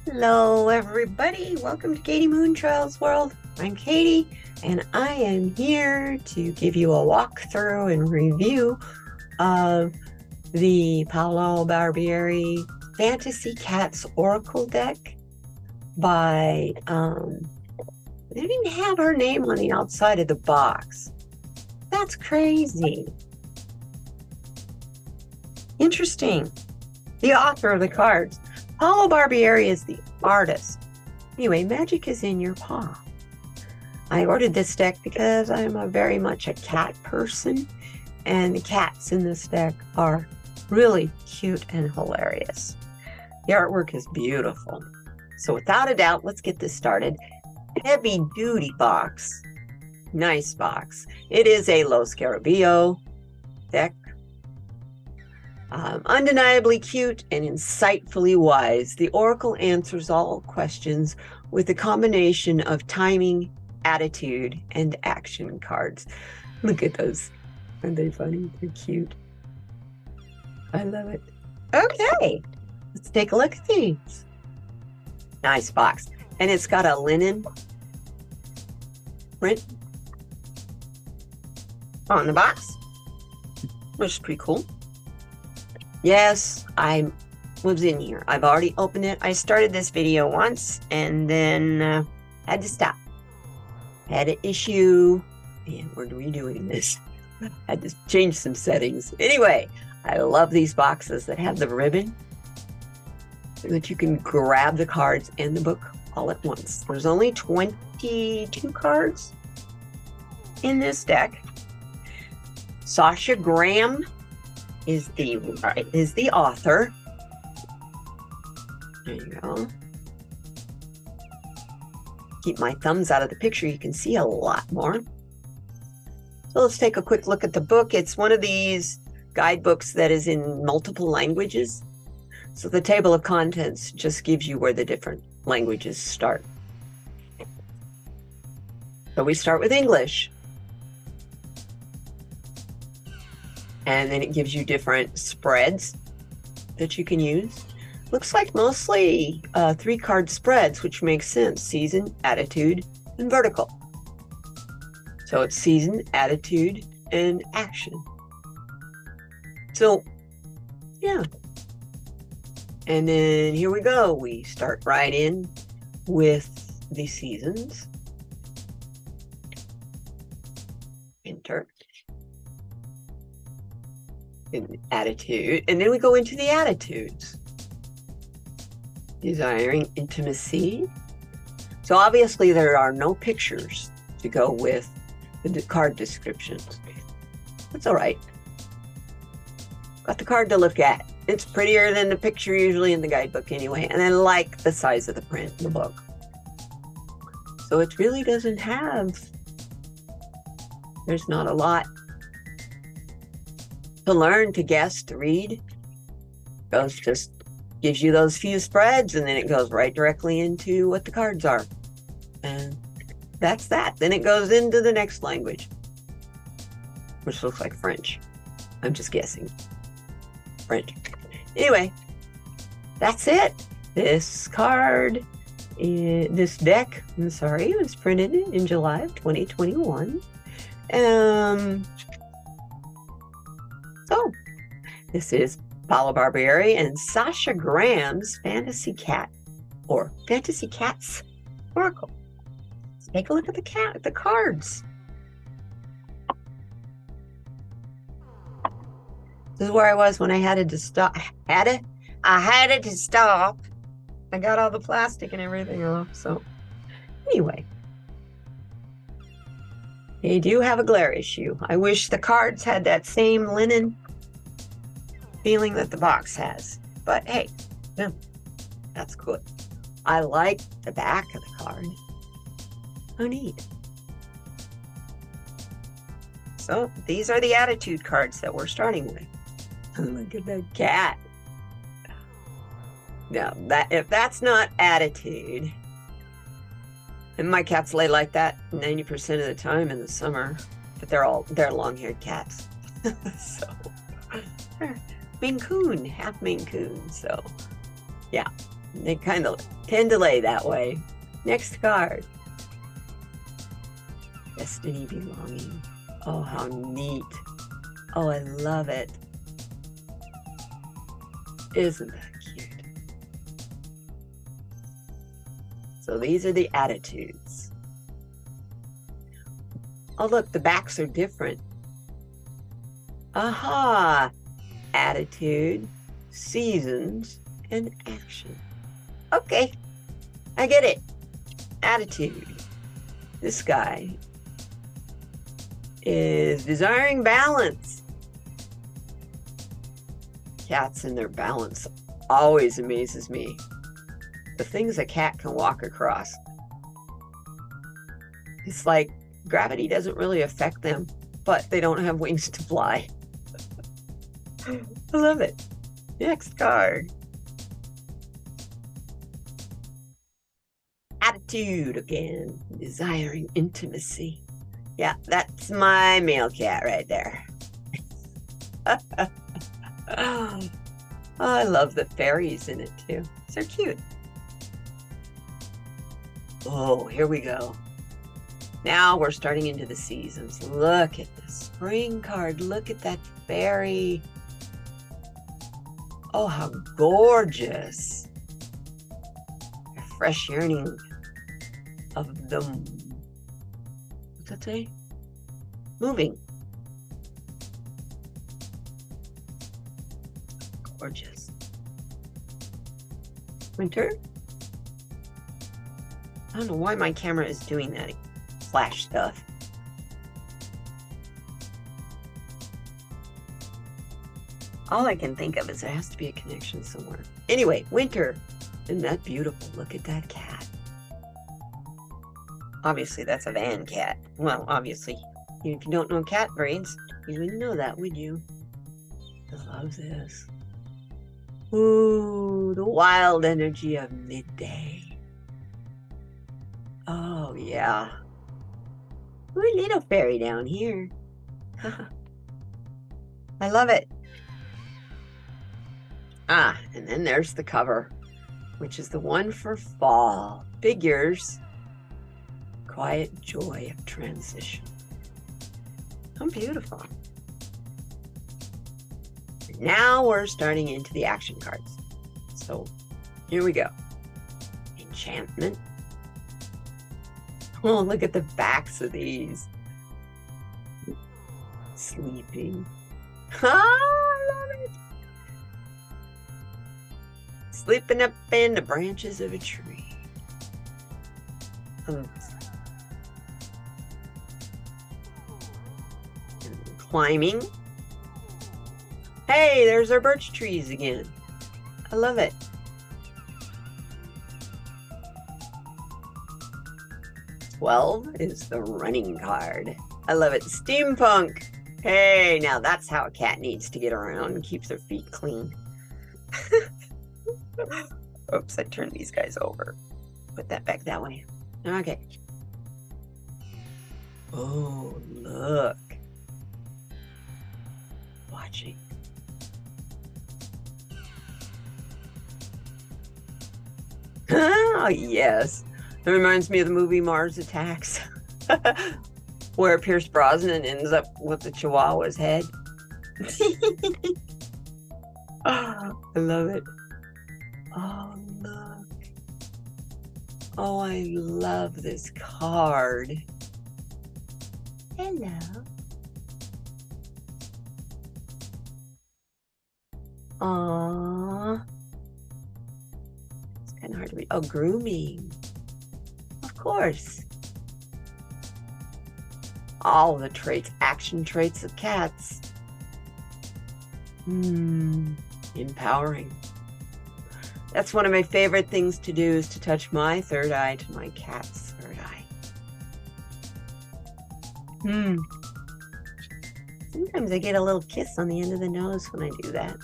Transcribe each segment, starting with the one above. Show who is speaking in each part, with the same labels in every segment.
Speaker 1: Hello, everybody. Welcome to kdmoonchild's world. I'm Katie, and I am here to give you a walkthrough and review of the Paolo Barbieri Fantasy Cats Oracle deck by, they didn't have her name on the outside of the box. That's crazy. Interesting. The author of the cards. Paolo Barbieri is the artist. Anyway, magic is in your paw. I ordered this deck because I'm very much a cat person, and the cats in this deck are really cute and hilarious. The artwork is beautiful. So without a doubt, let's get this started. Heavy duty box. Nice box. It is a Los Scarabeo deck. Undeniably cute and insightfully wise, the Oracle answers all questions with a combination of timing, attitude, and action cards. Look at those. Aren't they funny? They're cute. I love it. Okay, let's take a look at these. Nice box. And it's got a linen print on the box, which is pretty cool. Yes, I was in here. I've already opened it. I started this video once and then had to stop. Had an issue, and we're redoing this. Had to change some settings. Anyway, I love these boxes that have the ribbon so that you can grab the cards and the book all at once. There's only 22 cards in this deck. Sasha Graham is the author. There you go. Keep my thumbs out of the picture, you can see a lot more. So let's take a quick look at the book. It's one of these guidebooks that is in multiple languages. So the table of contents just gives you where the different languages start. So we start with English. And then it gives you different spreads that you can use. Looks like mostly 3-card spreads, which makes sense. Season, attitude, and vertical. So it's season, attitude, and action. So, yeah. And then here we go. We start right in with the seasons. Enter. Attitude, and then we go into the attitudes. Desiring intimacy. So obviously there are no pictures to go with the card descriptions. That's all right. Got the card to look at. It's prettier than the picture usually in the guidebook anyway, and I like the size of the print in the book. So it really doesn't have, there's not a lot to learn, to guess, to read. Goes just gives you those few spreads, and then it goes right directly into what the cards are, and that's that. Then it goes into the next language, which looks like French. I'm just guessing. French. Anyway, that's it. This card, this deck, I'm sorry, it was printed in July of 2021. So, this is Paolo Barbieri and Sasha Graham's Fantasy Cat, or Fantasy Cats Oracle. Let's take a look at the cards. This is where I was when I had to stop. I had it to stop. I got all the plastic and everything off. So, anyway. They do have a glare issue. I wish the cards had that same linen feeling that the box has. But hey, yeah, that's good. I like the back of the card. How neat. So these are the attitude cards that we're starting with. Look at that cat. Now, if that's not attitude, and my cats lay like that 90% of the time in the summer, but they're long-haired cats. So Maine Coon, half Maine Coon. So yeah, They kind of tend to lay that way. Next card. Destiny Belonging. Oh, how neat. Oh, I love it. Isn't that cute? So these are the attitudes. Oh, look, the backs are different. Aha! Attitude, seasons, and action. Okay, I get it. Attitude. This guy is desiring balance. Cats and their balance always amazes me. The things a cat can walk across. It's like gravity doesn't really affect them, but they don't have wings to fly. I love it. Next card. Attitude again. Desiring intimacy. Yeah, that's my male cat right there. Oh, I love the fairies in it too. So cute. Oh, here we go. Now we're starting into the seasons. Look at the spring card. Look at that fairy. Oh, how gorgeous. A fresh yearning of them. What's that say? Moving. Gorgeous. Winter. I don't know why my camera is doing that flash stuff. All I can think of is there has to be a connection somewhere. Anyway, winter. Isn't that beautiful? Look at that cat. Obviously, that's a van cat. Well, obviously, if you don't know cat breeds, you wouldn't know that, would you? I love this. Ooh, the wild energy of midday. Oh, yeah. Ooh, little fairy down here. I love it. Ah, and then there's the cover, which is the one for fall. Figures. Quiet joy of transition. How beautiful. Now we're starting into the action cards. So here we go. Enchantment. Oh, look at the backs of these. Sleeping. I love it. Sleeping up in the branches of a tree. Climbing. Hey, there's our birch trees again. I love it. Twelve is the running card. I love it. Steampunk. Hey, now that's how a cat needs to get around and keep their feet clean. Oops, I turned these guys over. Put that back that way. Okay. Oh, look. Watching. Oh, yes. It reminds me of the movie Mars Attacks, where Pierce Brosnan ends up with the Chihuahua's head. Oh, I love it. Oh, look. Oh, I love this card. Hello. Aww. It's kind of hard to read. Oh, grooming. Of course. All the traits, action traits of cats. Empowering. That's one of my favorite things to do, is to touch my third eye to my cat's third eye. Sometimes I get a little kiss on the end of the nose when I do that.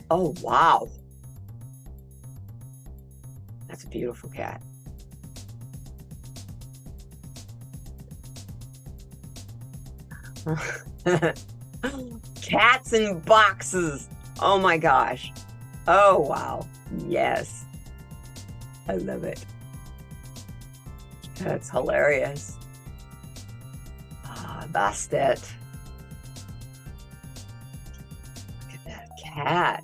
Speaker 1: Oh, wow. That's a beautiful cat. Cats in boxes. Oh my gosh. Oh, wow. Yes. I love it. That's hilarious. Ah, that's it. Look at that cat.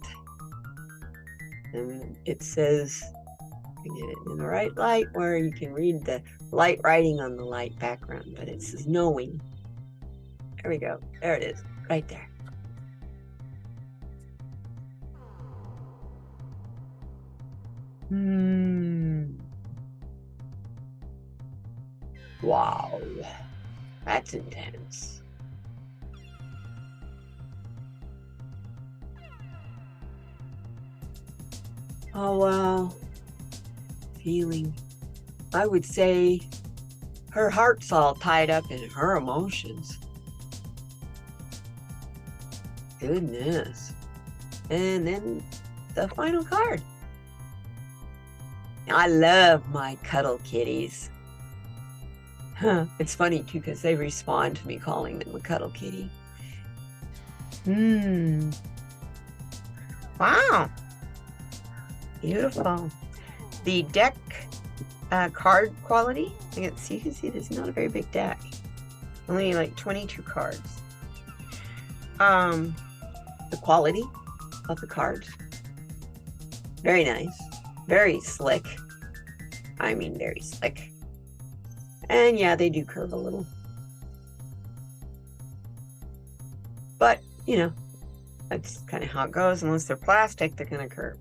Speaker 1: And it says, get it in the right light where you can read the light writing on the light background, but it says knowing. There we go. There it is. Right there. Wow. That's intense. Oh, wow. Feeling. I would say her heart's all tied up in her emotions. Goodness. And then the final card. I love my cuddle kitties. Huh. It's funny too because they respond to me calling them a cuddle kitty. Wow. Beautiful. The deck card quality. You can see this is not a very big deck. Only like 22 cards. The quality of the cards. Very nice. Very slick. I mean, very slick. And yeah, they do curve a little. But, you know, that's kind of how it goes. Unless they're plastic, they're going to curve.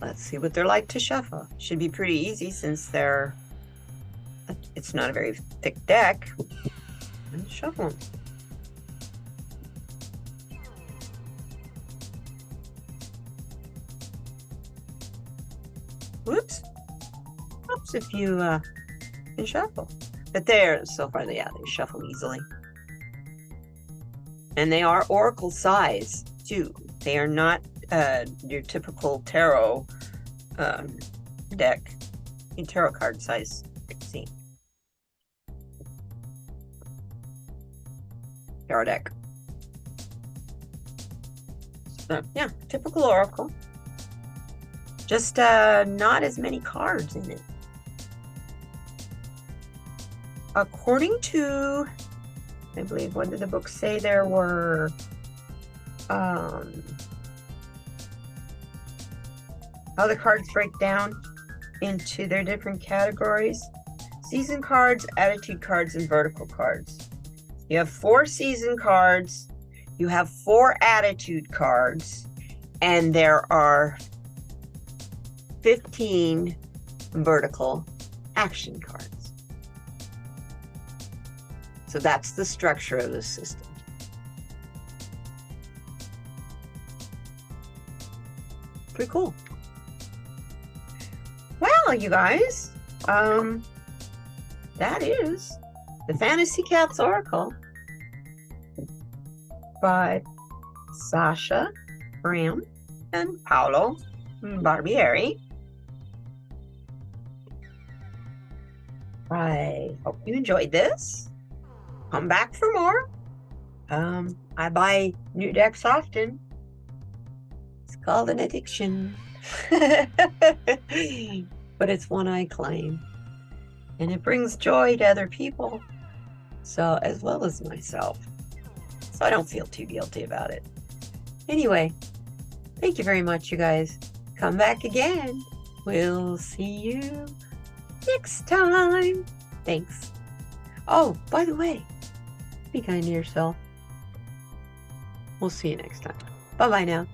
Speaker 1: Let's see what they're like to shuffle. Should be pretty easy since it's not a very thick deck. And shuffle them. Whoops. Oops, if you can shuffle. But there, so far, they shuffle easily. And they are oracle size, too. They are not your typical tarot deck. Tarot card size. See. Tarot deck. So, yeah, typical oracle. Just not as many cards in it. According to, I believe, what did the book say? There were how the cards break down into their different categories. Season cards, attitude cards, and vertical cards. You have 4 season cards, you have 4 attitude cards, and there are 15 vertical action cards. So that's the structure of the system. Pretty cool. Well, you guys, that is the Fantasy Cats Oracle by Sasha Graham and Paolo Barbieri. I hope you enjoyed this. Come back for more. I buy new decks often. It's called an addiction. But it's one I claim. And it brings joy to other people. So, as well as myself. So I don't feel too guilty about it. Anyway, thank you very much, you guys. Come back again. We'll see you next time. Thanks. Oh, by the way, be kind to yourself. We'll see you next time. Bye-bye now.